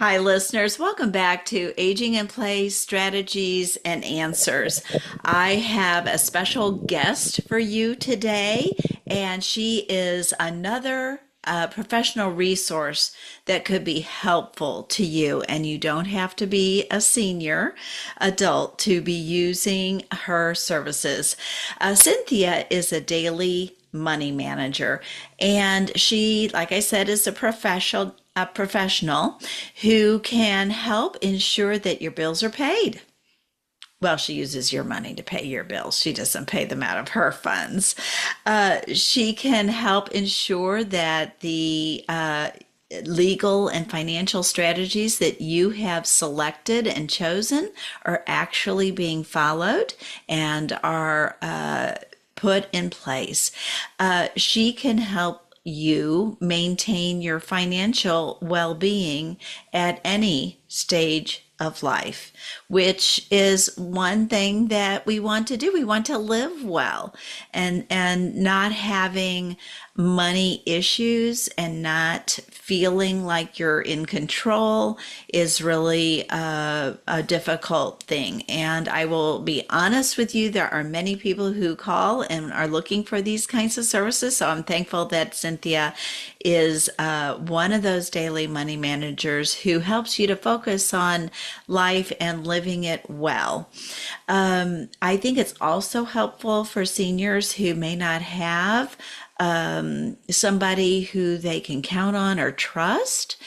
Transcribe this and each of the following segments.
Hi, listeners. Welcome back to Aging in Place Strategies and Answers. I have a special guest for you today, and she is another professional resource that could be helpful to you. And you don't have to be a senior adult to be using her services. Cynthia is a daily money manager, and she, like I said, is a professional who can help ensure that your bills are paid. Well, she uses your money to pay your bills. She doesn't pay them out of her funds. She can help ensure that the legal and financial strategies that you have selected and chosen are actually being followed and are put in place. She can help you maintain your financial well being at any stage of life, which is one thing that we want to do. We want to live well, and not having money issues and not feeling like you're in control is really a difficult thing. And I will be honest with you, there are many people who call and are looking for these kinds of services. So I'm thankful that Cynthia is one of those daily money managers who helps you to focus on life and living it well. I think it's also helpful for seniors who may not have somebody who they can count on or trust,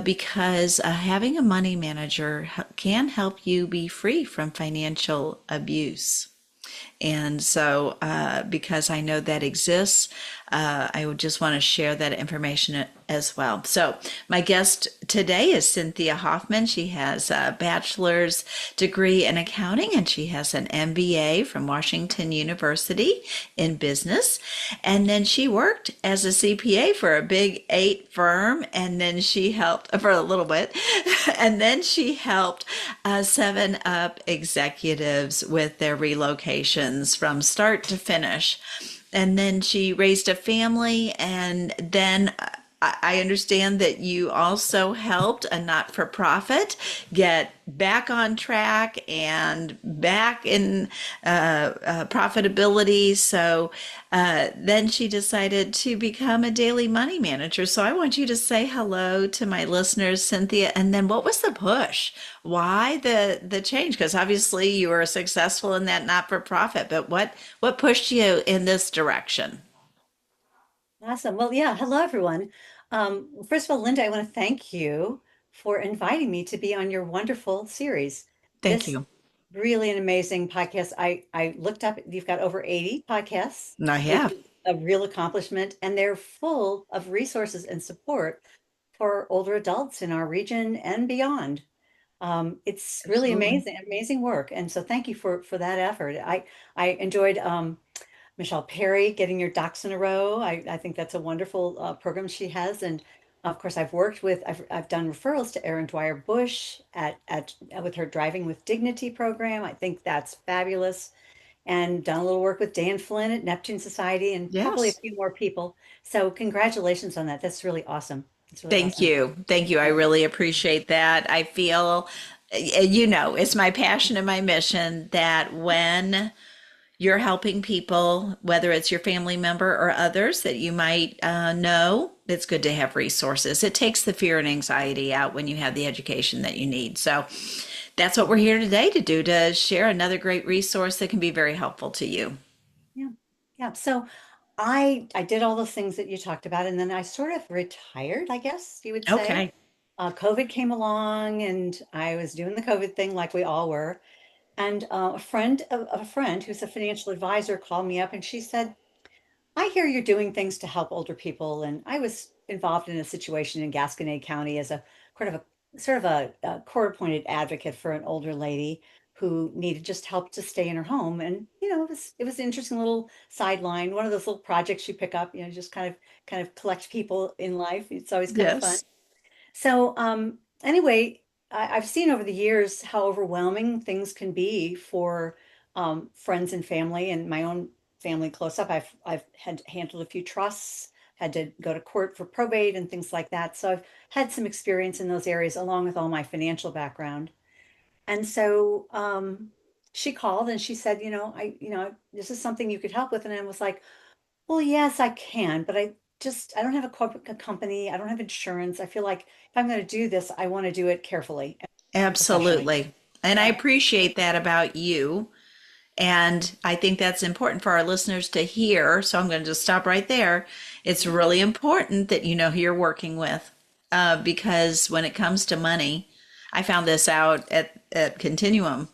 because having a money manager can help you be free from financial abuse. And so, because I know that exists, I would just want to share that information as well. So, my guest today is Cynthia Hoffman. She has a bachelor's degree in accounting and she has an MBA from Washington University in business. And then she worked as a CPA for a big eight firm. And then she helped for a little bit. And then she helped seven up executives with their relocations from start to finish. And then she raised a family, and then I understand that you also helped a not for profit get back on track and back in profitability. So then she decided to become a daily money manager. So I want you to say hello to my listeners, Cynthia. And then what was the push? Why the change? Because obviously you were successful in that not for profit, but what pushed you in this direction? Awesome. Well, yeah. Hello, everyone. First of all, Linda, I want to thank you for inviting me to be on your wonderful series. Thank This you. really an amazing podcast. I looked up, you've got over 80 podcasts, I which have. is a real accomplishment, and they're full of resources and support for older adults in our region and beyond. It's really Absolutely. amazing, amazing work. And so thank you for that effort. I enjoyed Michelle Perry, getting your ducks in a row. I think that's a wonderful program she has. And of course, I've done referrals to Erin Dwyer Bush at with her Driving with Dignity program. I think that's fabulous. And done a little work with Dan Flynn at Neptune Society and probably a Yes. few more people. So congratulations on that. That's really awesome. It's really Thank awesome. you. Thank you. I Yeah. really appreciate that. I feel, it's my passion and my mission that when you're helping people, whether it's your family member or others that you might know, it's good to have resources. It takes the fear and anxiety out when you have the education that you need. So that's what we're here today to do, to share another great resource that can be very helpful to you. Yeah. Yeah. So I did all those things that you talked about, and then I sort of retired, I guess you would say. Okay. COVID came along, and I was doing the COVID thing like we all were. And a friend who's a financial advisor called me up, and she said, "I hear you're doing things to help older people." And I was involved in a situation in Gasconade County as a sort of a court-appointed advocate for an older lady who needed just help to stay in her home. And it was an interesting little sideline, one of those little projects you pick up, just kind of collect people in life. It's always kind of fun. Yes. So anyway, I've seen over the years how overwhelming things can be for friends and family, and my own family close up. I've had handled a few trusts had to go to court for probate and things like that. So I've had some experience in those areas along with all my financial background. And so she called and she said, this is something you could help with. And I was like, well, yes, I can, but I don't have a corporate company. I don't have insurance. I feel like if I'm going to do this, I want to do it carefully and professionally. Absolutely. And I Yeah. appreciate that about you. And I think that's important for our listeners to hear. So I'm going to just stop right there. It's really important that you know who you're working with, because when it comes to money, I found this out at Continuum,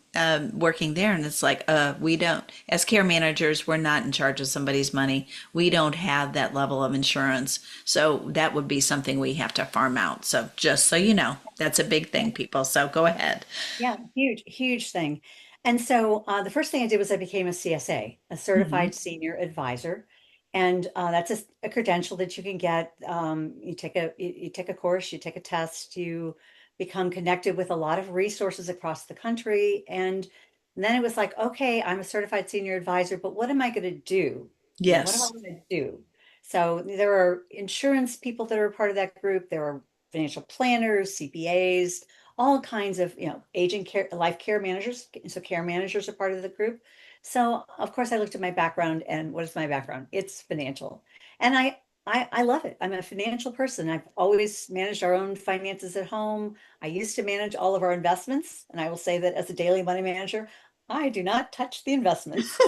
working there, and it's like, we don't, as care managers, we're not in charge of somebody's money. We don't have that level of insurance. So that would be something we have to farm out. So just so you know, that's a big thing, people. So go ahead. Yeah, huge, huge thing. And so the first thing I did was I became a CSA, a Hmm. certified senior advisor. And that's a credential that you can get. You take a course, you take a test, you become connected with a lot of resources across the country. And then it was like, okay, I'm a certified senior advisor, but what am I going to do? What am I Yes. going to do? So there are insurance people that are part of that group. There are financial planners, CPAs, all kinds of, aging care, life care managers. So care managers are part of the group. So of course I looked at my background, and what is my background? It's financial. And I love it. I'm a financial person. I've always managed our own finances at home. I used to manage all of our investments. And I will say that as a daily money manager, I do not touch the investments.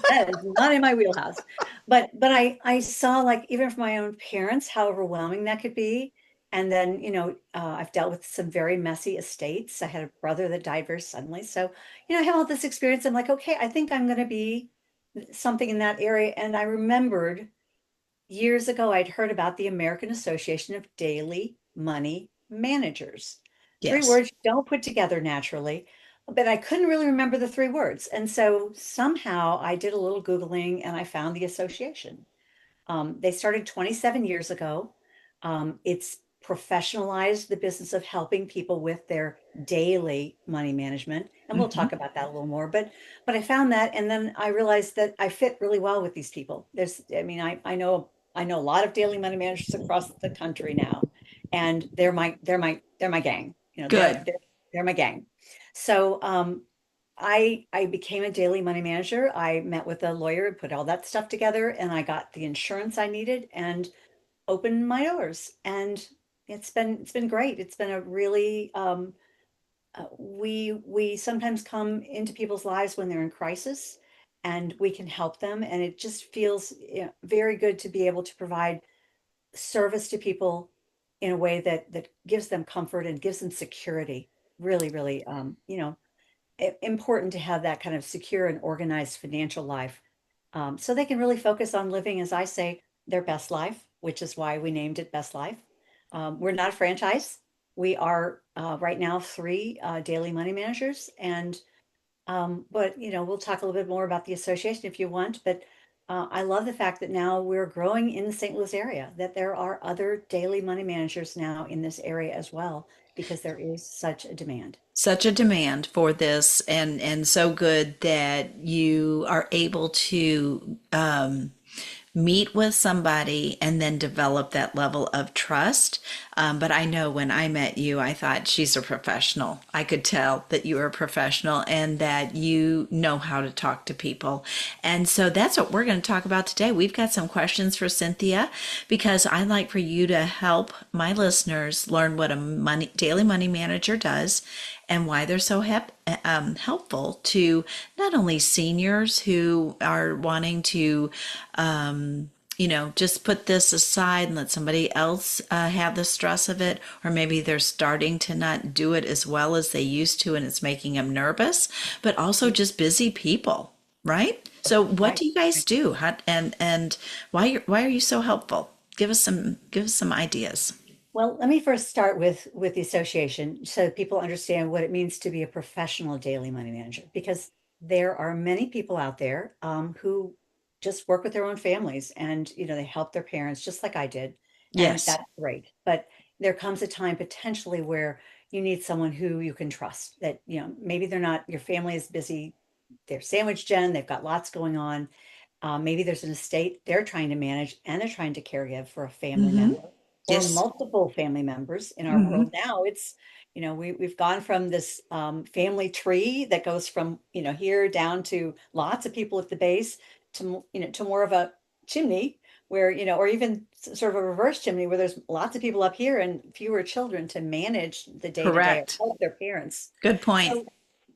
That is not in my wheelhouse. But I saw, like, even from my own parents, how overwhelming that could be. And then, I've dealt with some very messy estates. I had a brother that died very suddenly. So, I have all this experience. I'm like, okay, I think I'm going to be something in that area. And I remembered years ago, I'd heard about the American Association of Daily Money Managers. Three Yes. words you don't put together naturally, but I couldn't really remember the three words. And so somehow I did a little Googling and I found the association. They started 27 years ago. It's professionalized the business of helping people with their daily money management, and we'll Hmm. talk about that a little more. But I found that, and then I realized that I fit really well with these people. I mean, I know a lot of daily money managers across the country now, and they're my gang. Good. They're my gang. So I became a daily money manager. I met with a lawyer and put all that stuff together, and I got the insurance I needed and opened my doors. And it's been great. It's been a really we sometimes come into people's lives when they're in crisis, and we can help them. And it just feels, very good to be able to provide service to people in a way that gives them comfort and gives them security. Really, really, important to have that kind of secure and organized financial life, so they can really focus on living, as I say, their best life, which is why we named it Best Life. We're not a franchise. We are right now three daily money managers, and but we'll talk a little bit more about the association if you want. But I love the fact that now we're growing in the St. Louis area, that there are other daily money managers now in this area as well, because there is such a demand. Such a demand for this, and so good that you are able to meet with somebody and then develop that level of trust. But I know when I met you, I thought she's a professional. I could tell that you are a professional and that you know how to talk to people. And so that's what we're going to talk about today. We've got some questions for Cynthia because I'd like for you to help my listeners learn what a daily money manager does and why they're so helpful to not only seniors who are wanting to just put this aside and let somebody else have the stress of it, or maybe they're starting to not do it as well as they used to and it's making them nervous, but also just busy people, right? So what Right. do you guys do? And why are you so helpful? Give us some ideas. Well, let me first start with the association so people understand what it means to be a professional daily money manager, because there are many people out there who just work with their own families, and they help their parents just like I did, and Yes. that's great. But there comes a time potentially where you need someone who you can trust, that maybe they're not, your family is busy, they're sandwich gen, they've got lots going on, Maybe there's an estate they're trying to manage and they're trying to caregive for a family Mm-hmm. member or Yes. multiple family members. In our Mm-hmm. world now, it's, we've gone from this family tree that goes from, here down to lots of people at the base to, to more of a chimney where, or even sort of a reverse chimney where there's lots of people up here and fewer children to manage the day to day or Correct. help their parents. Good point. So,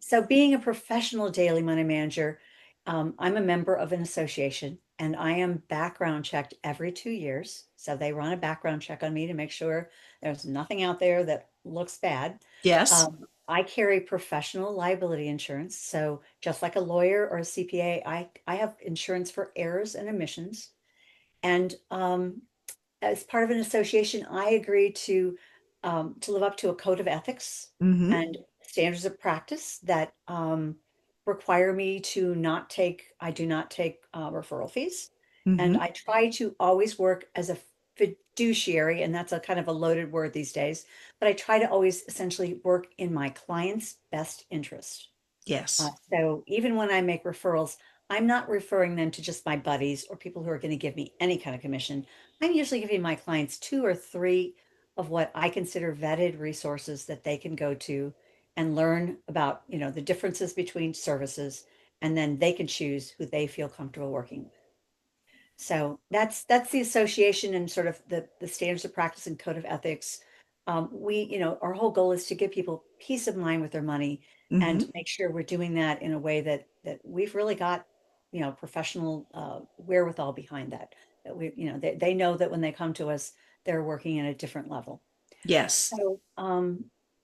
so being a professional daily money manager, I'm a member of an association and I am background checked every 2 years. So they run a background check on me to make sure there's nothing out there that looks bad. Yes. I carry professional liability insurance. So just like a lawyer or a CPA, I have insurance for errors and omissions. And as part of an association, I agree to live up to a code of ethics Mm-hmm. and standards of practice that require me to not take. I do not take referral fees, and Mm-hmm. I try to always work as a fiduciary, and that's a kind of a loaded word these days. But I try to always essentially work in my client's best interest. Yes. So even when I make referrals, I'm not referring them to just my buddies or people who are going to give me any kind of commission. I'm usually giving my clients two or three of what I consider vetted resources that they can go to and learn about, the differences between services, and then they can choose who they feel comfortable working with. So that's the association and sort of the standards of practice and code of ethics. Our whole goal is to give people peace of mind with their money Mm-hmm. and make sure we're doing that in a way that we've really got, professional wherewithal behind that. That they know that when they come to us, they're working at a different level. Yes. So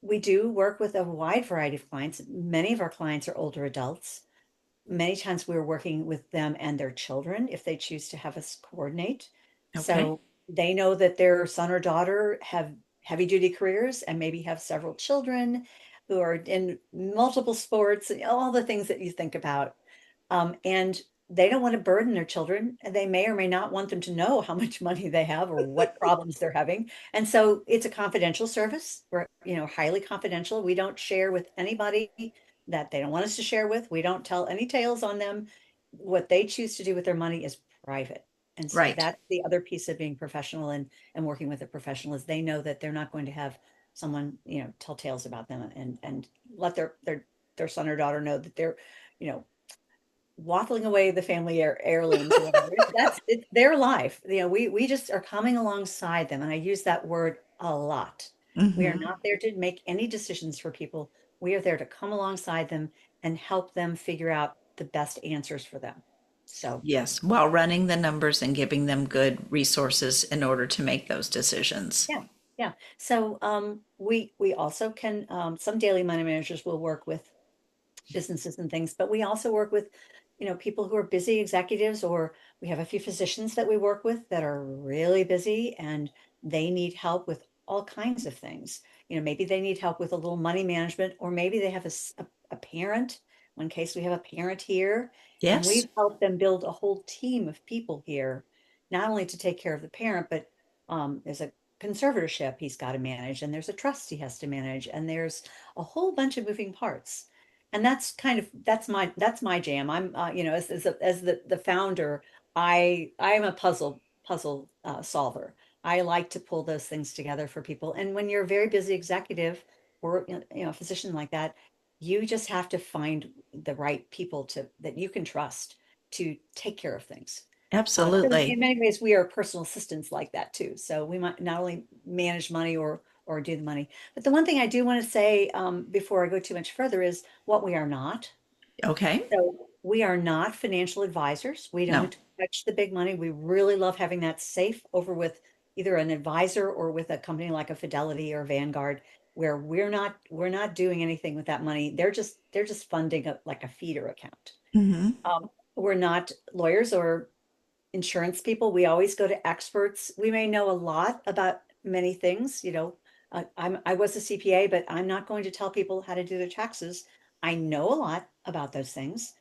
we do work with a wide variety of clients. Many of our clients are older adults. Many times we're working with them and their children if they choose to have us coordinate. Okay. So they know that their son or daughter have heavy duty careers and maybe have several children who are in multiple sports and all the things that you think about. And they don't want to burden their children. And they may or may not want them to know how much money they have or what problems they're having. And so it's a confidential service. We're, highly confidential. We don't share with anybody that they don't want us to share with. We don't tell any tales on them. What they choose to do with their money is private. And so Right. that's the other piece of being professional and working with a professional is they know that they're not going to have someone, tell tales about them and let their son or daughter know that they're, you know, waffling away the family heirlooms or whatever. It's their life. We just are coming alongside them, and I use that word a lot. We are Mm-hmm. not there to make any decisions for people. We are there to come alongside them and help them figure out the best answers for them. So Yes. While running the numbers and giving them good resources in order to make those decisions. yeah, yeah. So we also can some daily money managers will work with businesses and things, but we also work with, people who are busy executives, or we have a few physicians that we work with that are really busy and they need help with all kinds of things. Maybe they need help with a little money management, or maybe they have a parent. One case we have a parent here, and Yes. we've helped them build a whole team of people here, not only to take care of the parent, but there's a conservatorship he's got to manage, and there's a trust he has to manage, and there's a whole bunch of moving parts. And that's my jam. I'm as the founder, I'm a puzzle solver. I like to pull those things together for people. And when you're a very busy executive or a physician like that, you just have to find the right people to that you can trust to take care of things. So in Absolutely. many ways, we are personal assistants like that too. So we might not only manage money or do the money. But the one thing I do want to say before I go too much further is what we are not. Okay. So we are not financial advisors. We No. don't touch the big money. We really love having that safe over with either an advisor or with a company like a Fidelity or Vanguard, where we're not doing anything with that money. They're just funding like a feeder account. Mm-hmm. We're not lawyers or insurance people. We always go to experts. We may know a lot about many things. I was a CPA, but I'm not going to tell people how to do their taxes. I know a lot about those things.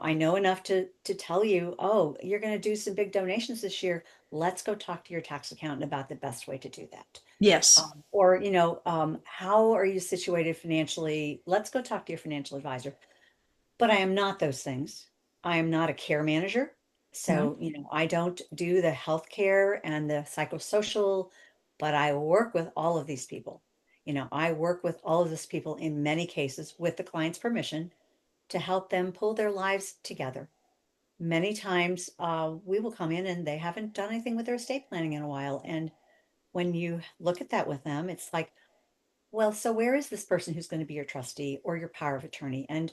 I know enough to tell you, oh, you're going to do some big donations this year. Let's go talk to your tax accountant about the best way to do that. Yes. Or, how are you situated financially? Let's go talk to your financial advisor. But I am not those things. I am not a care manager. No. So, I don't do the healthcare and the psychosocial, but I work with all of these people. I work with all of these people in many cases with the client's permission to help them pull their lives together. Many times, we will come in and they haven't done anything with their estate planning in a while. And when you look at that with them, it's like, well, so where is this person who's going to be your trustee or your power of attorney? And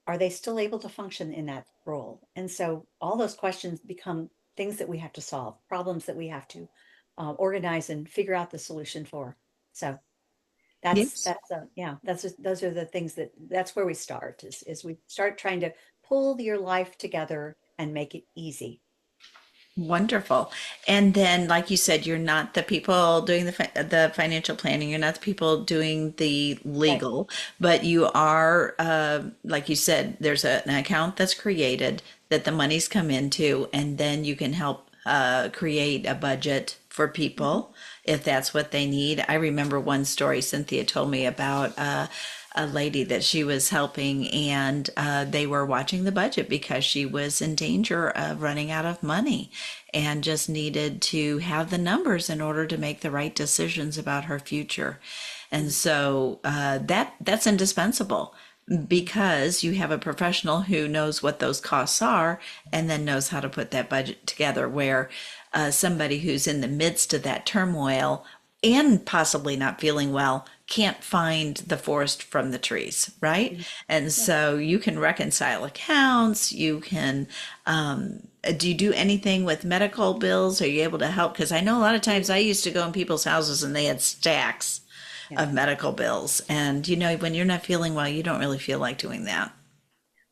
are they still able to function in that role? And so all those questions become things that we have to solve, problems that we have to organize and figure out the solution for. So Yes. yeah, those are the things that's where we start is we start trying to pull your life together and make it easy. Wonderful. And then, like you said, you're not the people doing the financial planning. You're not the people doing the Right. legal, but you are, like you said, there's an account that's created that the monies come into, and then you can help create a budget for Mhm. people if that's what they need. I remember one story Cynthia told me about. A lady that she was helping, and they were watching the budget because she was in danger of running out of money and just needed to have the numbers in order to make the right decisions about her future. And Mhm. so that's indispensable because you have a professional who knows what those costs are and then knows how to put that budget together. Where somebody who's in the midst of that turmoil and possibly not feeling well can't find the forest from the trees, right? Mhm. And Yeah. so you can reconcile accounts. You can, do you do anything with medical bills? Are you able to help? Because I know a lot of times I used to go in people's houses and they had stacks Yeah. of medical bills. And, when you're not feeling well, you don't really feel like doing that.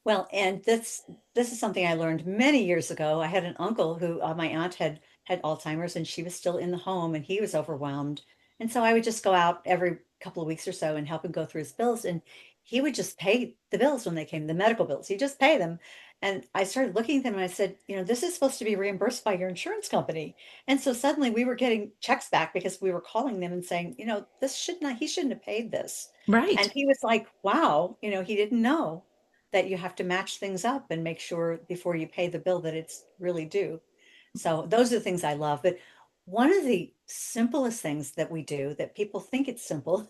Well, and this is something I learned many years ago. I had an uncle who my aunt had Alzheimer's and she was still in the home and he was overwhelmed. And so I would just go out every couple of weeks or so and help him go through his bills and he would just pay the bills when they came, the medical bills. He'd just pay them. And I started looking at them and I said, this is supposed to be reimbursed by your insurance company. And so suddenly we were getting checks back because we were calling them and saying, this should not, he shouldn't have paid this. And Right. he was like, wow, he didn't know that you have to match things up and make sure before you pay the bill that it's really due. So those are the things I love. But one of the simplest things that we do that people think it's simple,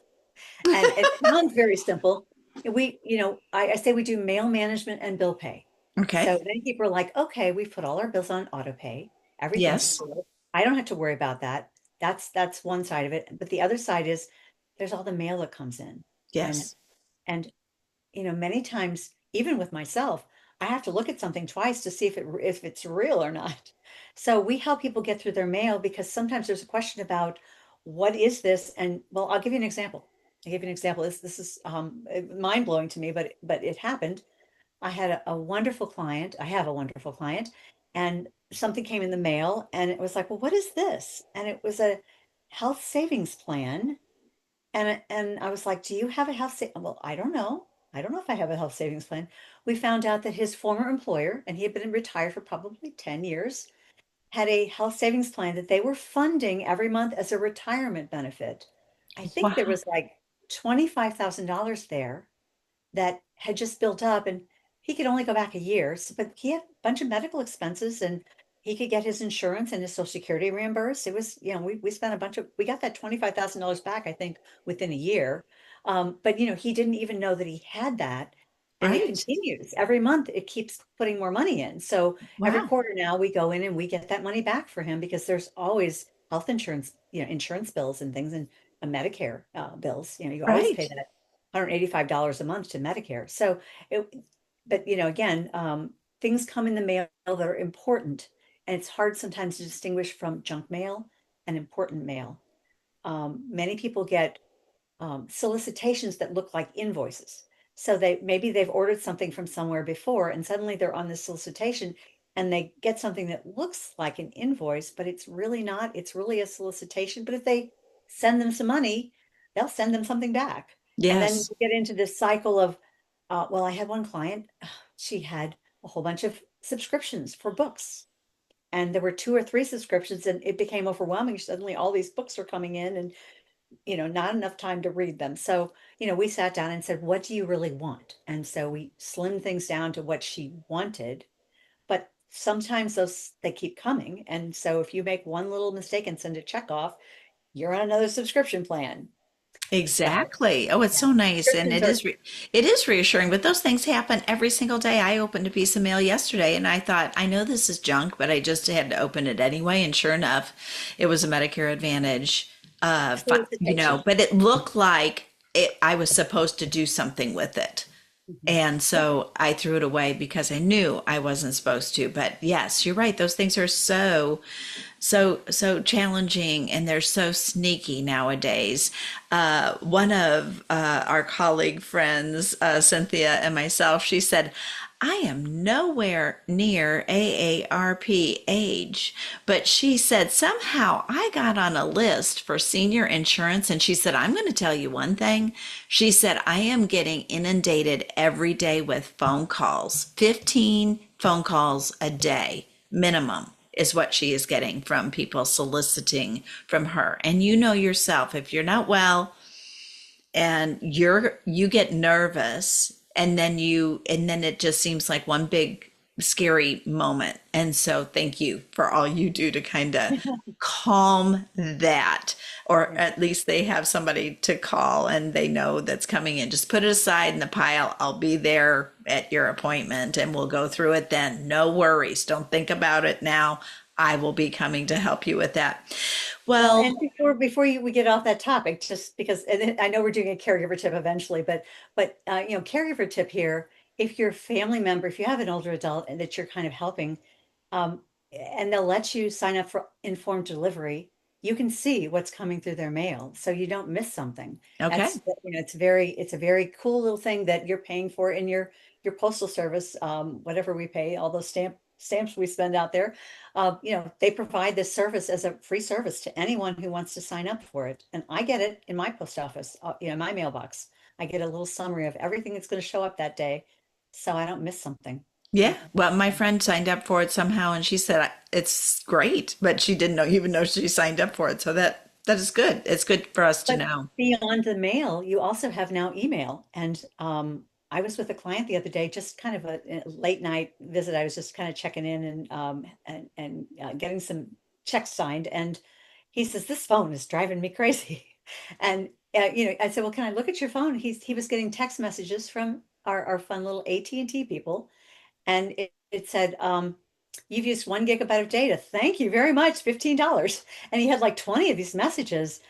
and it sounds very simple. I say we do mail management and bill pay. Okay. So then people are like, okay, we've put all our bills on auto pay. Everything's Yes. cool. I don't have to worry about that. That's one side of it. But the other side is there's all the mail that comes in. And Yes. and many times, even with myself, I have to look at something twice to see if it's real or not. So we help people get through their mail because sometimes there's a question about what is this? And well, I'll give you an example. I'll give you an example. This is mind blowing to me, but it happened. I had a wonderful client. I have a wonderful client, and something came in the mail, and it was like, well, what is this? And it was a health savings plan and I was like, "Do you have a health sa—" Well, I don't know. I don't know if I have a health savings plan. We found out that his former employer, and he had been retired for probably 10 years, had a health savings plan that they were funding every month as a retirement benefit. I think there Wow. was like $25,000 there that had just built up and he could only go back a year. But he had a bunch of medical expenses and he could get his insurance and his social security reimbursed. It was, we spent we got that $25,000 back, I think, within a year. But he didn't even know that he had that. And it Right. continues every month. It keeps putting more money in. So every Wow. quarter now we go in and we get that money back for him because there's always health insurance, insurance bills and things and Medicare bills. You always pay Right. that $185 a month to Medicare. So it, but again, things come in the mail that are important, and it's hard sometimes to distinguish from junk mail and important mail. Many people get solicitations that look like invoices. So they've ordered something from somewhere before, and suddenly they're on this solicitation, and they get something that looks like an invoice, but it's really not. It's really a solicitation. But if they send them some money, they'll send them something back, and then Yes. you get into this cycle of, well, I had one client. She had a whole bunch of subscriptions for books. And there were two or three subscriptions, and it became overwhelming. Suddenly, all these books are coming in, and not enough time to read them. So, we sat down and said, what do you really want? And so we slimmed things down to what she wanted. But sometimes those they keep coming. And so if you make one little mistake and send a check off, you're on another subscription plan. So Exactly. Oh, it's yeah, so nice, and subscriptions are. it is reassuring. But those things happen every single day. I opened a piece of mail yesterday, and I thought, I know this is junk, but I just had to open it anyway. And sure enough, it was a Medicare Advantage. Solicitation. But it looked like I was supposed to do something with it. Mhm. And Yeah. so I threw it away because I knew I wasn't supposed to. But yes, you're right. Those things are so challenging, and they're so sneaky nowadays. One of our colleague friends, Cynthia and myself, she said, I am nowhere near AARP age, but she said somehow I got on a list for senior insurance. And she said, I'm going to tell you one thing. She said, I am getting inundated every day with phone calls, 15 phone calls a day minimum is what she is getting from people soliciting from her. And you know yourself, if you're not well and you get nervous, and then it just seems like one big scary moment. And so thank you for all you do to kind of calm that, or Yeah. at least they have somebody to call and they know that's coming in. Just put it aside in the pile. I'll be there at your appointment and we'll go through it then. No worries. Don't think about it now. I will be coming to help you with that. Well, Well, and before we get off that topic, just because, and then I know we're doing a caregiver tip eventually, but you know, caregiver tip here, if your family member, if you have an older adult and that you're kind of helping, um, and they'll let you sign up for informed delivery, you can see what's coming through their mail, so you don't miss something. okay. That's, you know, it's a very cool little thing that you're paying for in your postal service, whatever we pay, all those stamps we spend out there. You know, they provide this service as a free service to anyone who wants to sign up for it. And I get it in my post office, you know, my mailbox. I get a little summary of everything that's going to show up that day, so I don't miss something. Yeah. Yeah. Well, my friend signed up for it somehow and she said it's great, but she didn't know even know she signed up for it. So that is good. It's good for us to But know. beyond the mail, you also have now email. And I was with a client the other day, just kind of a late night visit. I was just kind of checking in and getting some checks signed. And he says, "This phone is driving me crazy." And you know, I said, "Well, can I look at your phone?" He was getting text messages from our fun little AT&T people, and it said, "You've used 1 gigabyte of data. Thank you very much, $15." And he had like 20 of these messages.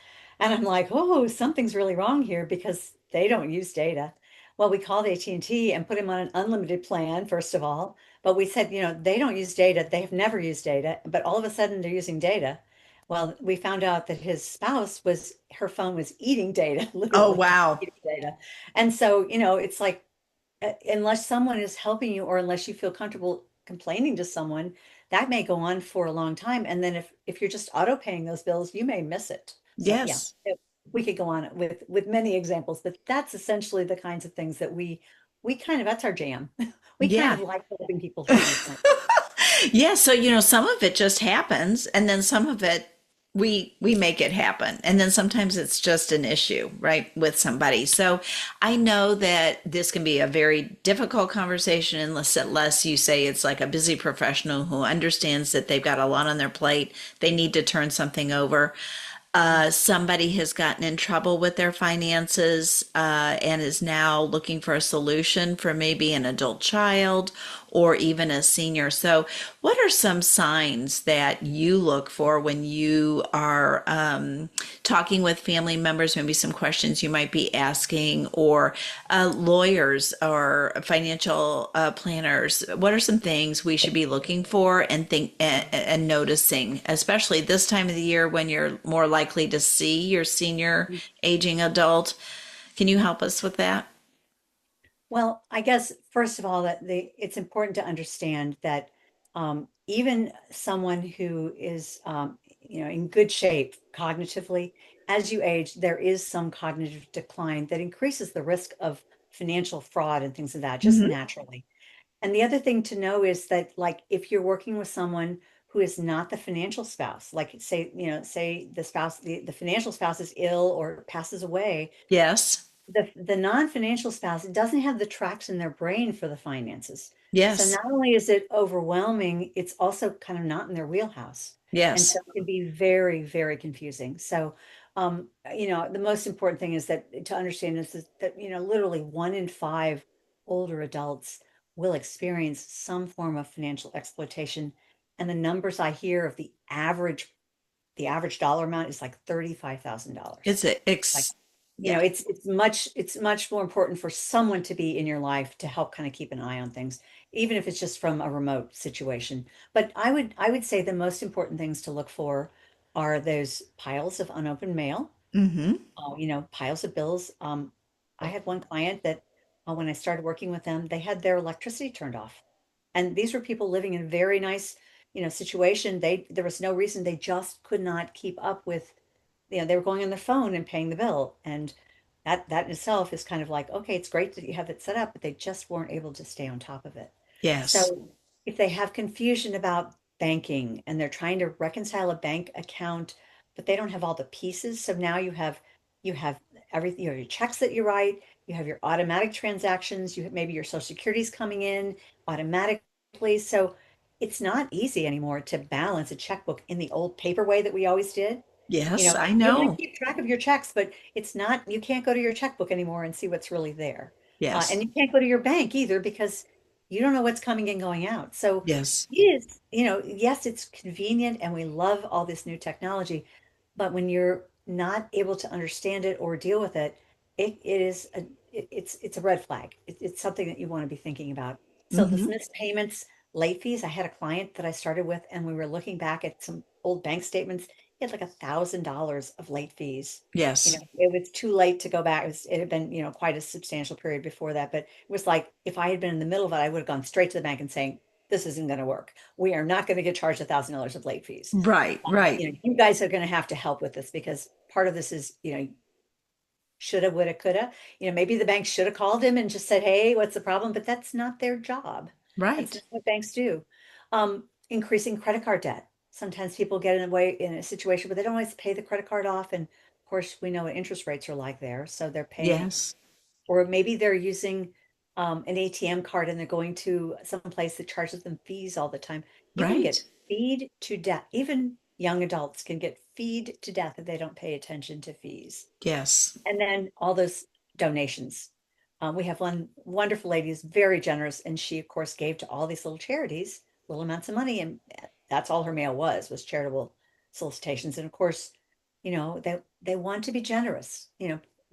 And I'm like, oh, something's really wrong here because they don't use data. Well, we called AT&T and T and put him on an unlimited plan, first of all. But we said, you know, they don't use data. They have never used data, but all of a sudden they're using data. Well, we found out that his spouse was, her phone was eating data, Oh, literally wow. eating data. And so, you know, it's like, unless someone is helping you or unless you feel comfortable complaining to someone, that may go on for a long time. And then if you're just auto paying those bills, you may miss it. So yeah, Yes. we could go on with many examples, but that's essentially the kinds of things that we kind of, that's our jam. We kind Yeah. of like helping people who need some. Yeah, so some of it just happens, and then some of it we make it happen. And then sometimes it's just an issue, right, with somebody. So I know that this can be a very difficult conversation unless you say it's like a busy professional who understands that they've got a lot on their plate, they need to turn something over. Somebody has gotten in trouble with their finances and is now looking for a solution for maybe an adult child or even a senior. So, what are some signs that you look for when you are talking with family members? Maybe some questions you might be asking, or lawyers or financial planners. What are some things we should be looking for and noticing, especially this time of the year when you're more likely to see your senior aging adult? Can you help us with that? Well, I guess first of all, that it's important to understand that even someone who is you know, in good shape cognitively, as you age, there is some cognitive decline that increases the risk of financial fraud and things of that, just Hmm. naturally. And the other thing to know is that, like, if you're working with someone who is not the financial spouse, like say, you know, say the spouse, the financial spouse is ill or passes away, Yes. the non-financial spouse doesn't have the tracks in their brain for the finances. So Yes. not only is it overwhelming, it's also kind of not in their wheelhouse. And Yes. so it can be very, very confusing. So, the most important thing is that to understand is that, literally 1 in 5 older adults will experience some form of financial exploitation. And the numbers I hear of the average dollar amount is like $35,000. It's a Like, ex yeah. it's much more important for someone to be in your life to help kind of keep an eye on things, even if it's just from a remote situation. But I would say the most important things to look for are those piles of unopened mail, Mm-hmm. piles of bills. I had one client that when I started working with them, they had their electricity turned off. And these were people living in a very nice, situation. There was no reason they just could not keep up with, they were going on their phone and paying the bill. And that in itself is kind of like, okay, it's great that you have it set up, but they just weren't able to stay on top of it. Yes. So if they have confusion about banking and they're trying to reconcile a bank account, but they don't have all the pieces, so now you have everything, your checks that you write, you have your automatic transactions, you have maybe your social security's coming in automatically. So it's not easy anymore to balance a checkbook in the old paper way that we always did. Yes, I You want to know. keep track of your checks, but it's not, you can't go to your checkbook anymore and see what's really there. And Yes. you can't go to your bank either because you don't know what's coming and going out. So Yes. it is, yes, it's convenient and we love all this new technology, but when you're not able to understand it or deal with it, it's a red flag. It's something that you want to be thinking about. So the Mm-hmm. missed payments, late fees, I had a client that I started with, and we were looking back at some old bank statements. He had like $1,000 of late fees. Yes. It was too late to go back. It had been, quite a substantial period before that, but it was like if I had been in the middle of it, I would have gone straight to the bank and saying, "This isn't going to work. We are not going to get charged $1,000 of late fees. Right, right. You guys are going to have to help with this because part of this is, shoulda, woulda, coulda. Maybe the bank should have called him and just said, "Hey, what's the problem?" But that's not their job. That's Right. not what banks do. Increasing credit card debt. Sometimes people get in a way in a situation where they don't always pay the credit card off, and of course, we know what interest rates are like there, so they're paying, Yes. or maybe they're using an ATM card and they're going to some place that charges them fees all the time. You can get Right. feed to death. Even young adults can get feed to death if they don't pay attention to fees. Yes. And then all those donations. We have one wonderful lady who's very generous, and she, of course, gave to all these little charities little amounts of money, and that's all her mail was charitable solicitations. And of course, they want to be generous.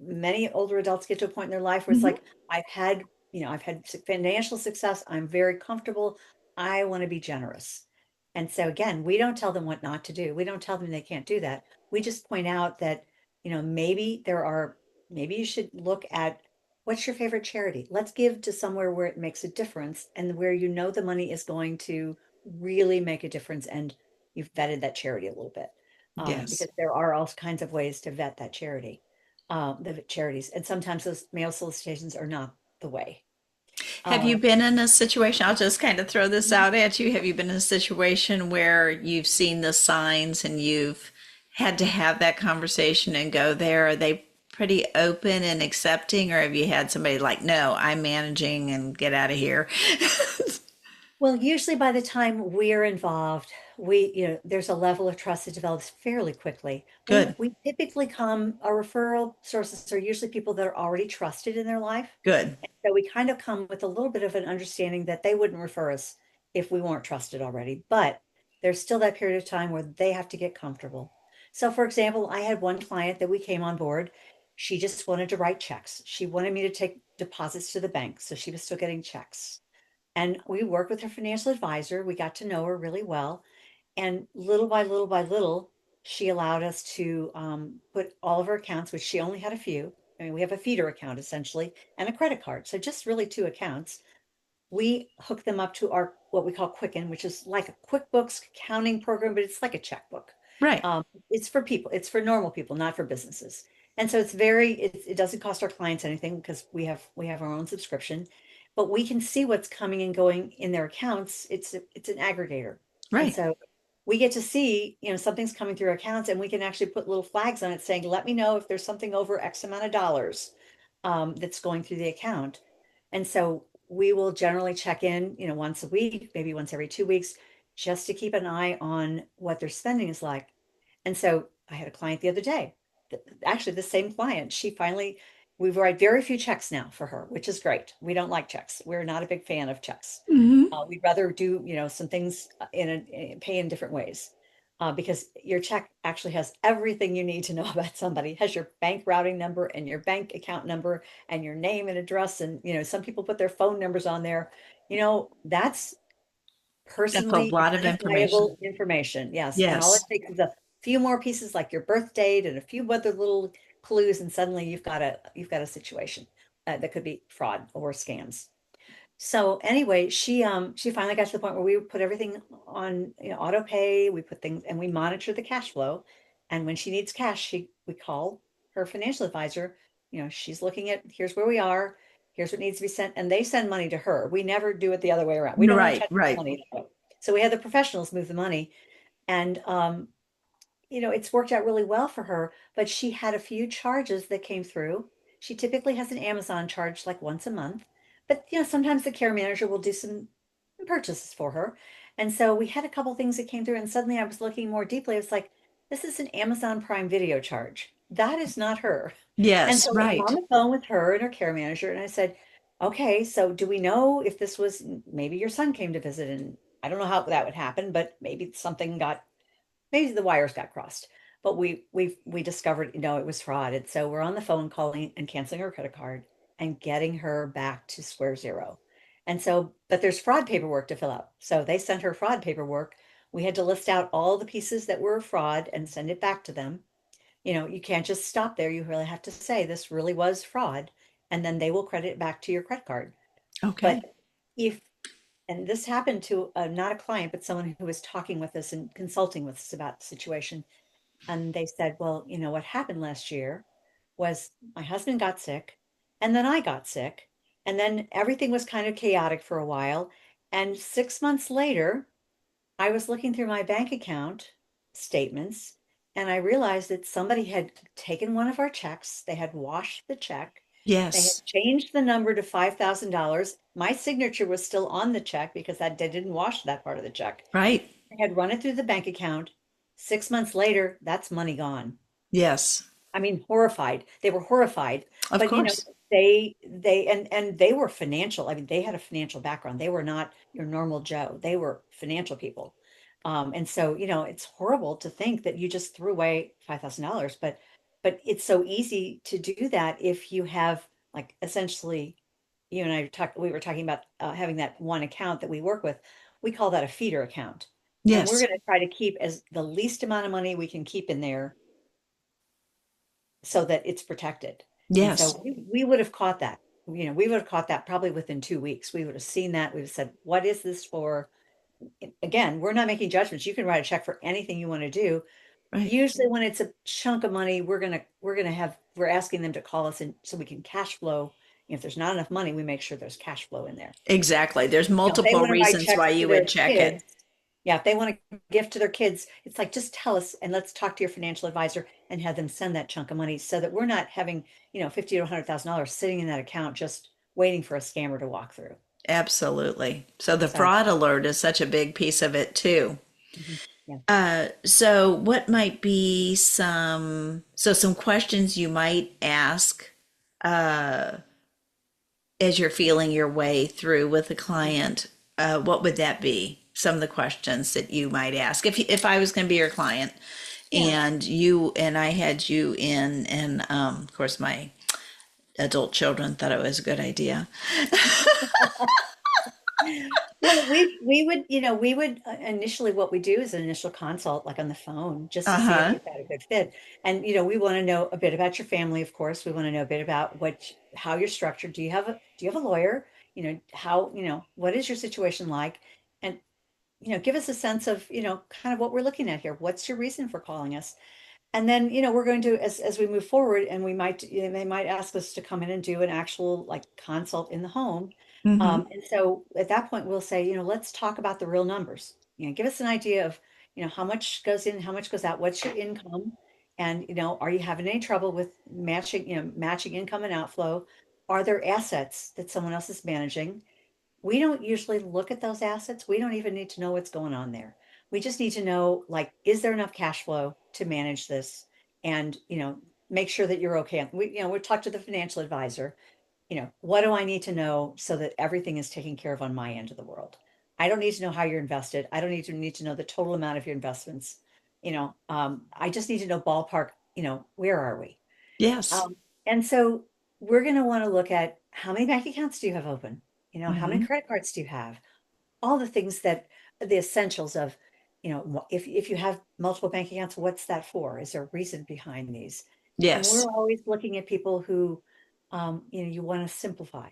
Many older adults get to a point in their life where it's Mm-hmm. like, I've had financial success. I'm very comfortable. I want to be generous. And so again, we don't tell them what not to do. We don't tell them they can't do that. We just point out that maybe you should look at what's your favorite charity. Let's give to somewhere where it makes a difference and where the money is going to really make a difference and you've vetted that charity a little bit. Yes. Because there are all kinds of ways to vet that charity, the charities. And sometimes those mail solicitations are not the way. Have Uh, you been in a situation, I'll just kind of throw this out at you. Have you been in a situation where you've seen the signs and you've had to have that conversation and go there? Are they pretty open and accepting, or have you had somebody like, no, I'm managing and get out of here? Well, usually by the time we're involved, there's a level of trust that develops fairly quickly. We Good. we typically our referral sources are usually people that are already trusted in their life. Good. And so we kind of come with a little bit of an understanding that they wouldn't refer us if we weren't trusted already. But there's still that period of time where they have to get comfortable. So for example, I had one client that we came on board. She just wanted to write checks. She wanted me to take deposits to the bank, so she was still getting checks. And we worked with her financial advisor. We got to know her really well. And little by little by little, she allowed us to put all of her accounts, which she only had a few. I mean, we have a feeder account essentially and a credit card. So just really two accounts. We hook them up to our what we call Quicken, which is like a QuickBooks accounting program, but it's like a checkbook. Right. It's for people, it's for normal people, not for businesses. And so it doesn't cost our clients anything because we have our own subscription, but we can see what's coming and going in their accounts. It's an aggregator. And Right. so we get to see, something's coming through our accounts and we can actually put little flags on it saying, let me know if there's something over X amount of dollars. that's going through the account. And so we will generally check in, once a week, maybe once every 2 weeks, just to keep an eye on what their spending is like. And so I had a client the other day, actually the same client. We write very few checks now for her, which is great. We don't like checks. We're not a big fan of checks. Hmm. We'd rather do, some things pay in different ways. Because your check actually has everything you need to know about somebody. It has your bank routing number and your bank account number and your name and address. And, some people put their phone numbers on there. That's That's a personally lot of information. identifiable information. Yes. And all it Yes. takes is a few more pieces like your birth date and a few other little clues, and suddenly you've got a situation that could be fraud or scams. So anyway, she finally got to the point where we put everything on, auto pay, we put things and we monitor the cash flow. And when she needs cash, we call her financial advisor. She's looking at, here's where we are, here's what needs to be sent, and they send money to her. We never do it the other way around. We don't want to Right, touch the right. money. So we had the professionals move the money. And it's worked out really well for her, but she had a few charges that came through. She typically has an Amazon charge like once a month, but sometimes the care manager will do some purchases for her. And so we had a couple things that came through, and suddenly I was looking more deeply. I was like, this is an Amazon Prime Video charge. That is not her. And Yes, so I'm on right. the phone with her and her care manager, and I said, okay, so do we know if this was maybe your son came to visit? And I don't know how that would happen, but maybe the wires got crossed, but we discovered, it was fraud. And so we're on the phone calling and canceling her credit card and getting her back to square zero. And so, but there's fraud paperwork to fill out. So they sent her fraud paperwork. We had to list out all the pieces that were fraud and send it back to them. You can't just stop there. You really have to say this really was fraud, and then they will credit it back to your credit card. Okay. But if and this happened to not a client, but someone who was talking with us and consulting with us about the situation. And they said, well, what happened last year was my husband got sick, and then I got sick, and then everything was kind of chaotic for a while. And 6 months later, I was looking through my bank account statements, and I realized that somebody had taken one of our checks. They had washed the check. They had Yes, changed the number to $5,000. My signature was still on the check because that they didn't wash that part of the check. right. They had run it through the bank account. 6 months later, that's money gone. Yes, I mean, horrified. They were horrified, of but course. they they were financial. I mean, they had a financial background. They were not your normal Joe. They were financial people. And so, it's horrible to think that you just threw away $5,000, but it's so easy to do that if you have, like, essentially, we were talking about having that one account that we work with. We call that a feeder account. And we're Yes, going to try to keep as the least amount of money we can keep in there so that it's protected. And yes, so we would have caught that. We would have caught that probably within 2 weeks. We would have seen that. We would have said, what is this for? Again, we're not making judgments. You can write a check for anything you want to do. right. Usually when it's a chunk of money, we're asking them to call us in so we can cash flow. If there's not enough money, we make sure there's cash flow in there. Exactly. There's If they multiple want to write reasons checks why to you would their check it. kids, yeah, if they want to gift to their kids, it's like, just tell us and let's talk to your financial advisor and have them send that chunk of money so that we're not having, 50 to $100,000 sitting in that account just waiting for a scammer to walk through. Absolutely. So the So, fraud alert is such a big piece of it too. mhm, yeah. So what might be some questions you might ask as you're feeling your way through with a client? What would that be? Some of the questions that you might ask if I was going to be your client, Yeah. and I had you in, and of course my adult children thought it was a good idea. Well, we would initially, what we do is an initial consult, like on the phone, just to see if Uh-huh. you've got a good fit. And we want to know a bit about your family, of course. We want to know a bit about how you're structured. Do you have a lawyer? What is your situation like? And give us a sense of kind of what we're looking at here. What's your reason for calling us? And then, we're going to, as we move forward, and they might ask us to come in and do an actual, like, consult in the home. Mm-hmm. And so at that point, we'll say, let's talk about the real numbers. Give us an idea of, how much goes in, how much goes out, what's your income, And, are you having any trouble with matching income and outflow? Are there assets that someone else is managing? We don't usually look at those assets. We don't even need to know what's going on there. We just need to know, like, is there enough cash flow to manage this? And, make sure that you're okay. We talk to the financial advisor. What do I need to know so that everything is taken care of on my end of the world? I don't need to know how you're invested. I don't need to know the total amount of your investments. I just need to know ballpark, where are we? Yes. And so we're going to want to look at how many bank accounts do you have open? How many Hmm. credit cards do you have? All the things that the essentials of, if you have multiple bank accounts, what's that for? Is there a reason behind these? And we're Yes. always looking at people who, you want to simplify.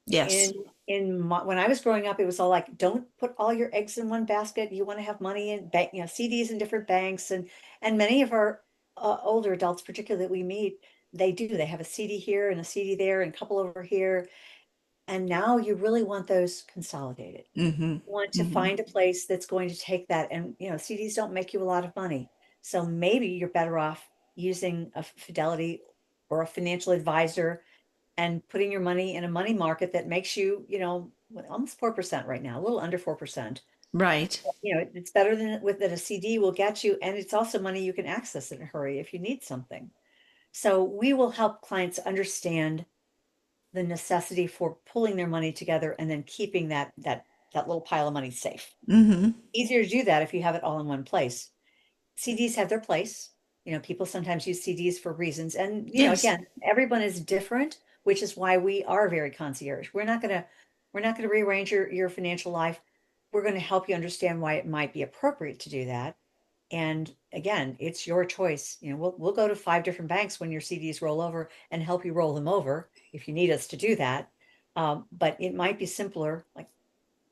Yes. In when I was growing up, it was all like, don't put all your eggs in one basket. You want to have money in bank, CDs in different banks, and many of our older adults, particularly that we meet, they do. They have a CD here and a CD there and a couple over here, and now you really want those consolidated. Hmm. You want to Hmm. find a place that's going to take that, and CDs don't make you a lot of money, so maybe you're better off using a Fidelity or a financial advisor and putting your money in a money market that makes you, almost 4% right now, a little under 4%. Right. It's better than that a CD will get you, and it's also money you can access in a hurry if you need something. So we will help clients understand the necessity for pulling their money together and then keeping that little pile of money safe. Hmm. Easier to do that if you have it all in one place. CDs have their place. People sometimes use CDs for reasons. And, Yes. again, everyone is different, which is why we are very concierge. We're not gonna rearrange your financial life. We're going to help you understand why it might be appropriate to do that. And again, it's your choice. We'll go to 5 different banks when your CDs roll over and help you roll them over if you need us to do that. But it might be simpler. Like,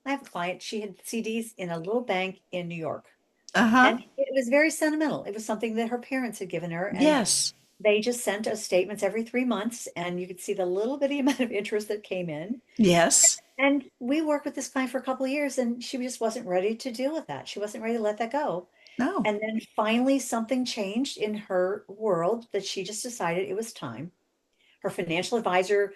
I have a client, she had CDs in a little bank in New York. Uh-huh. And it was very sentimental. It was something that her parents had given her, and Yes. they just sent us statements every 3 months, and you could see the little bitty amount of interest that came in. Yes. And we worked with this client for a couple of years, and she just wasn't ready to deal with that. She wasn't ready to let that go. No. And then finally, something changed in her world that she just decided it was time. Her financial advisor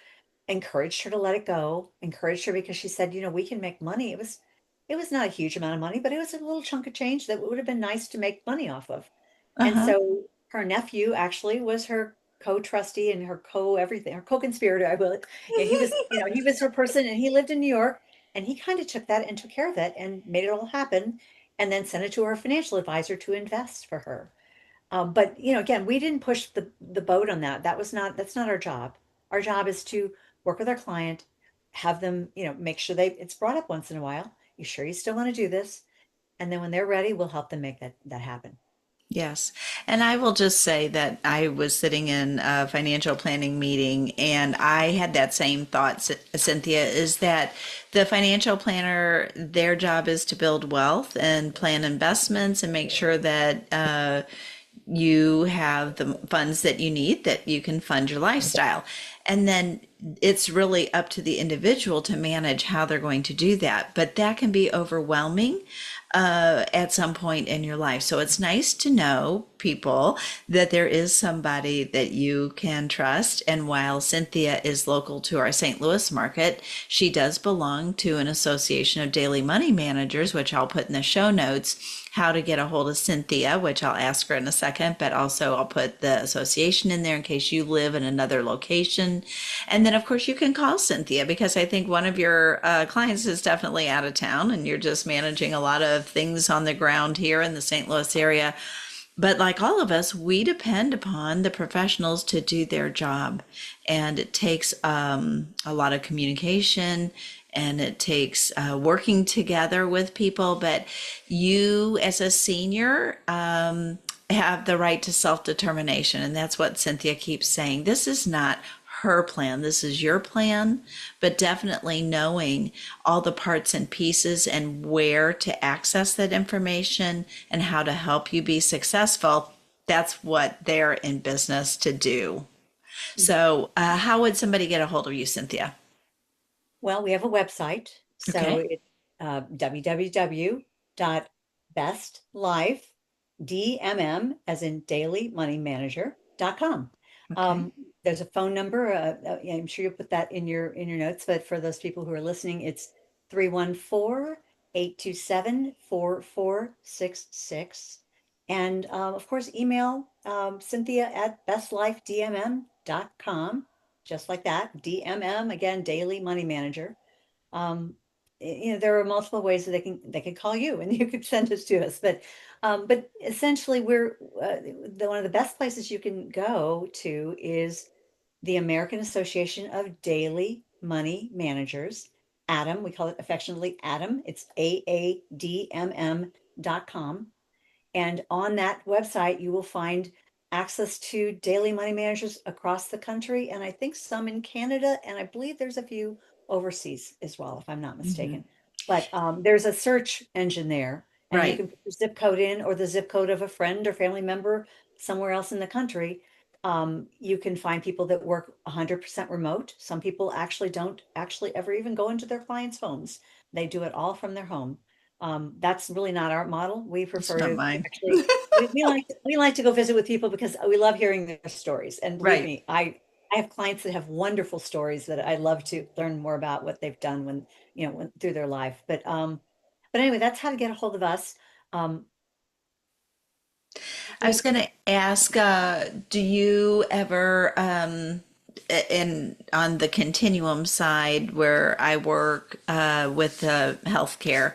encouraged her to let it go, encouraged her because she said, we can make money. It was not a huge amount of money, but it was a little chunk of change that would have been nice to make money off of. And Uh-huh. so her nephew actually was her co-trustee and her co-everything, her co-conspirator, I will. Yeah, he was her person, and he lived in New York, and he kind of took that and took care of it and made it all happen and then sent it to her financial advisor to invest for her. But again, we didn't push the boat on that. That's not our job. Our job is to work with our client, have them, make sure it's brought up once in a while. You sure you still want to do this? And then when they're ready, we'll help them make that happen. Yes. And I will just say that I was sitting in a financial planning meeting and I had that same thought, Cynthia, is that the financial planner, their job is to build wealth and plan investments and make sure that you have the funds that you need, that you can fund your lifestyle. And then it's really up to the individual to manage how they're going to do that. But that can be overwhelming at some point in your life. So it's nice to know, people, that there is somebody that you can trust. And while Cynthia is local to our St. Louis market, she does belong to an association of daily money managers, which I'll put in the show notes, how to get a hold of Cynthia, which I'll ask her in a second, but also I'll put the association in there in case you live in another location. And then, of course, you can call Cynthia because I think one of your clients is definitely out of town and you're just managing a lot of things on the ground here in the St. Louis area. But like all of us, we depend upon the professionals to do their job. And it takes a lot of communication and it takes working together with people. But you, as a senior, have the right to self determination. And that's what Cynthia keeps saying. This is not her plan. This is your plan, but definitely knowing all the parts and pieces and where to access that information and how to help you be successful. That's what they're in business to do. So, how would somebody get a hold of you, Cynthia? Well, we have a website. So Okay. it's www.bestlife.com. DMM, as in dailymoneymanager.com. Okay. There's a phone number. Yeah, I'm sure you'll put that in your notes, but for those people who are listening, it's 314-827-4466. And of course, email Cynthia at bestlifedmm.com, just like that. DMM, again, Daily Money Manager. um, there are multiple ways that they can call you and you could send it to us. But essentially, we're one of the best places you can go to is the American Association of Daily Money Managers, ADAM. We call it affectionately ADAM. It's AADMM.com. And on that website, you will find access to daily money managers across the country, and I think some in Canada, and I believe there's a few overseas as well, if I'm not Hmm. mistaken. But there's a search engine there, and you Right. can put your zip code in or the zip code of a friend or family member somewhere else in the country. You can find people that work 100% remote. Some people actually don't actually ever even go into their clients' homes. They do it all from their home. That's really not our model. We It's prefer not to mine. actually we like to go visit with people because we love hearing their stories. And believe Right. me, I have clients that have wonderful stories that I love to learn more about what they've done when, through their life. But anyway, that's how to get a hold of us. Um, I was we going to ask, do you ever, in on the continuum side where I work with healthcare,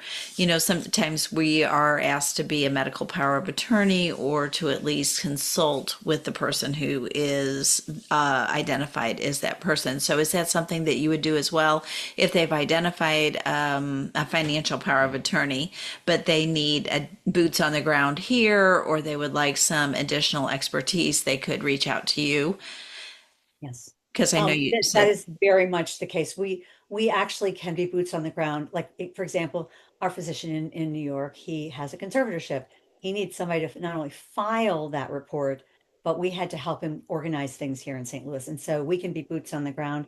sometimes we are asked to be a medical power of attorney or to at least consult with the person who is identified as that person. So is that something that you would do as well if they've identified a financial power of attorney, but they need boots on the ground here, or they would like some additional expertise? They could reach out to you Yes. because I know you That said, is very much the case. We actually can be boots on the ground. Like for example, our physician in New York, he has a conservatorship. He needs somebody to not only file that report, but we had to help him organize things here in St. Louis. And so we can be boots on the ground.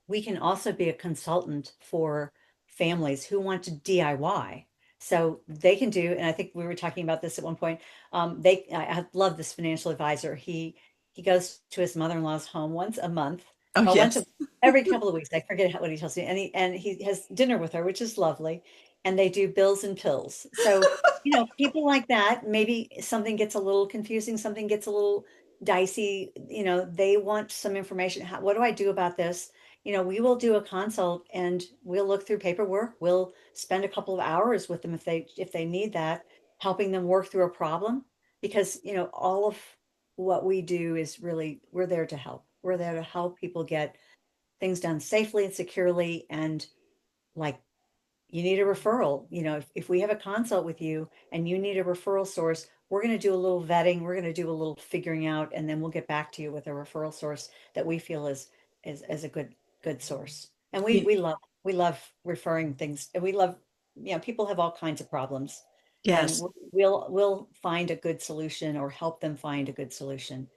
We can also be a consultant for families who want to DIY. So they can do, and I think we were talking about this at one point. I love this financial advisor. He goes to his mother-in-law's home once a month, oh or once yes, a every couple of weeks. I forget what he tells me. And he has dinner with her, which is lovely. And they do bills and pills. So, people like that, maybe something gets a little confusing, something gets a little dicey, they want some information. What do I do about this? We will do a consult and we'll look through paperwork. We'll spend a couple of hours with them if they need that, helping them work through a problem because, all of what we do is really, we're there to help. We're there to help people get things done safely and securely. And like, you need a referral. If we have a consult with you and you need a referral source, we're going to do a little vetting. We're going to do a little figuring out, and then we'll get back to you with a referral source that we feel is a good source. And you, we love referring things. And we love, people have all kinds of problems, and yes. we'll find a good solution or help them find a good solution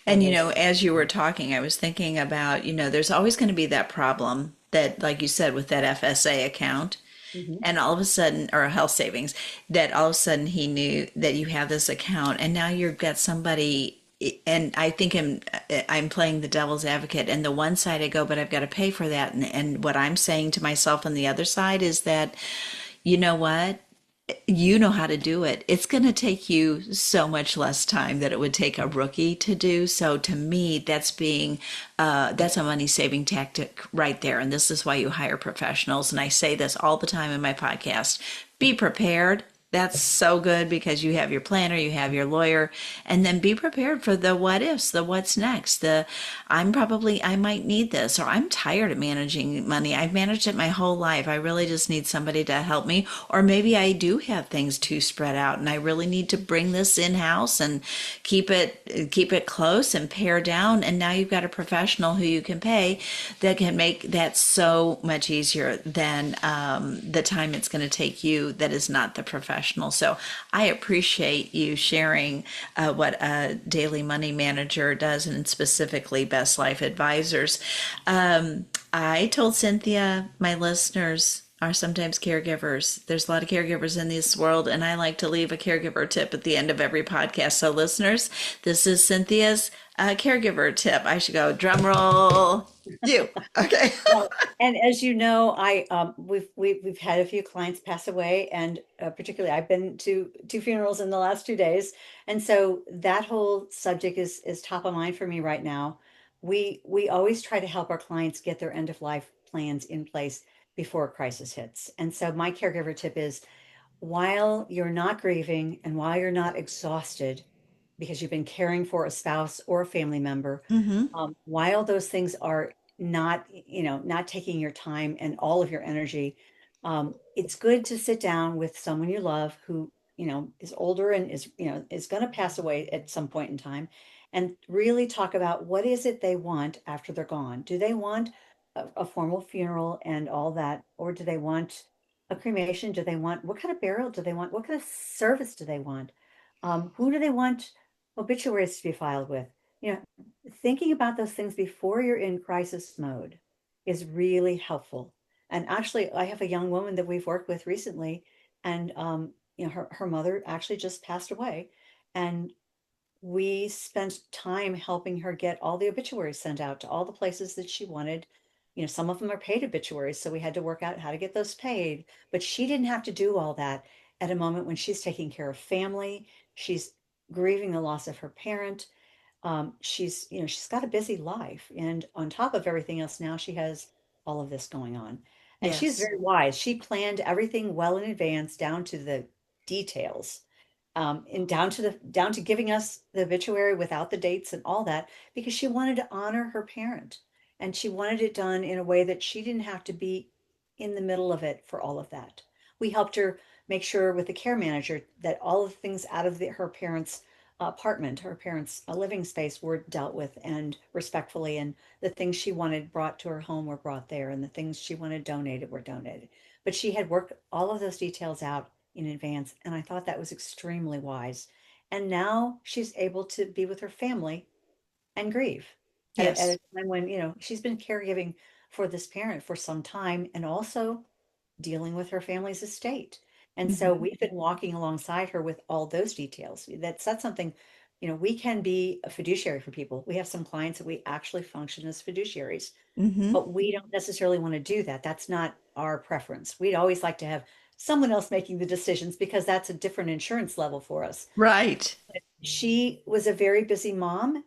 for And those. as you were talking, I was thinking about, there's always going to be that problem that, like you said, with that FSA account, Mhm. and all of a sudden, or health savings, that all of a sudden he knew that you have this account, and now you've got somebody. And I think I'm playing the devil's advocate. And the one side I go, but I've got to pay for that. And what I'm saying to myself on the other side is that, you know what? You know how to do it. It's going to take you so much less time that it would take a rookie to do. So to me, that's a money saving tactic right there. And this is why you hire professionals. And I say this all the time in my podcast: be prepared. That's so good because you have your planner, you have your lawyer, and then be prepared for the what ifs, the what's next, I might need this, or I'm tired of managing money. I've managed it my whole life. I really just need somebody to help me. Or maybe I do have things too spread out and I really need to bring this in house and keep it close and pare down. And now you've got a professional who you can pay that can make that so much easier than the time it's going to take you that is not the professional. So I appreciate you sharing what a daily money manager does, and specifically Best Life Advisors. I told Cynthia my listeners are sometimes caregivers. There's a lot of caregivers in this world, and I like to leave a caregiver tip at the end of every podcast. So, listeners, this is Cynthia's caregiver tip. I should go drum roll. You okay? Well, and as you know, we've had a few clients pass away, and particularly I've been to two funerals in the last 2 days, and so that whole subject is top of mind for me right now. We always try to help our clients get their end of life plans in place before a crisis hits. And so my caregiver tip is, while you're not grieving and while you're not exhausted because you've been caring for a spouse or a family member, Mm-hmm. while those things are not, not taking your time and all of your energy, it's good to sit down with someone you love who, is older and is going to pass away at some point in time, and really talk about what is it they want after they're gone. Do they want a formal funeral and all that, or do they want a cremation? Do they want, what kind of burial do they want? What kind of service do they want? Who do they want obituaries to be filed with? You know, thinking about those things before you're in crisis mode is really helpful. And actually, I have a young woman that we've worked with recently, and her mother actually just passed away, and we spent time helping her get all the obituaries sent out to all the places that she wanted. Some of them are paid obituaries, so we had to work out how to get those paid. But she didn't have to do all that at a moment when she's taking care of family. She's grieving the loss of her parent. She's got a busy life, and on top of everything else, now she has all of this going on. And she's Yes. very wise. She planned everything well in advance, down to the details, and down to giving us the obituary without the dates and all that, because she wanted to honor her parent, and she wanted it done in a way that she didn't have to be in the middle of it for all of that. We helped her make sure with the care manager that all of the things out of her parents' apartment, her parents' living space, were dealt with and respectfully, and the things she wanted brought to her home were brought there, and the things she wanted donated were donated. But she had worked all of those details out in advance, and I thought that was extremely wise. And now she's able to be with her family and grieve at Yes. a time when, she's been caregiving for this parent for some time, and also dealing with her family's estate. And so Mm-hmm. we've been walking alongside her with all those details. That's something, we can be a fiduciary for people. We have some clients that we actually function as fiduciaries, Mm-hmm. but we don't necessarily want to do that. That's not our preference. We'd always like to have someone else making the decisions, because that's a different insurance level for us. Right. She was a very busy mom,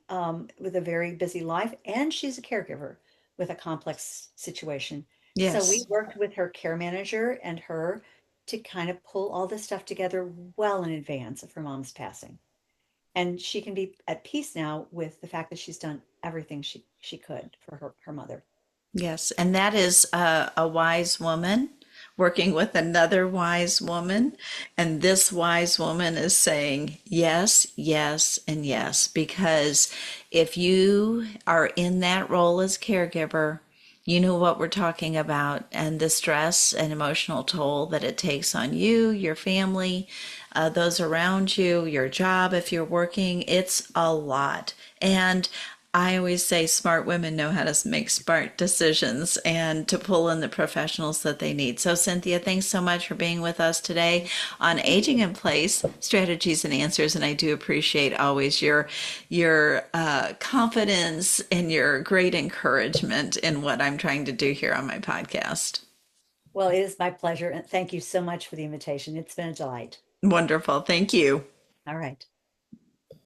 with a very busy life, and she's a caregiver with a complex situation. So we Yes. worked with her care manager and her to kind of pull all this stuff together well in advance of her mom's passing. And she can be at peace now with the fact that she's done everything she could for her mother. Yes, and that is a wise woman working with another wise woman. And this wise woman is saying yes, yes, and yes. Because if you are in that role as caregiver, you know what we're talking about, and the stress and emotional toll that it takes on you, your family, those around you, your job, if you're working, it's a lot. And I always say smart women know how to make smart decisions and to pull in the professionals that they need. So, Cynthia, thanks so much for being with us today on Aging in Place Strategies and Answers. And I do appreciate always your confidence and your great encouragement in what I'm trying to do here on my podcast. Well, it is my pleasure, and thank you so much for the invitation. It's been a delight. Wonderful. Thank you. All right.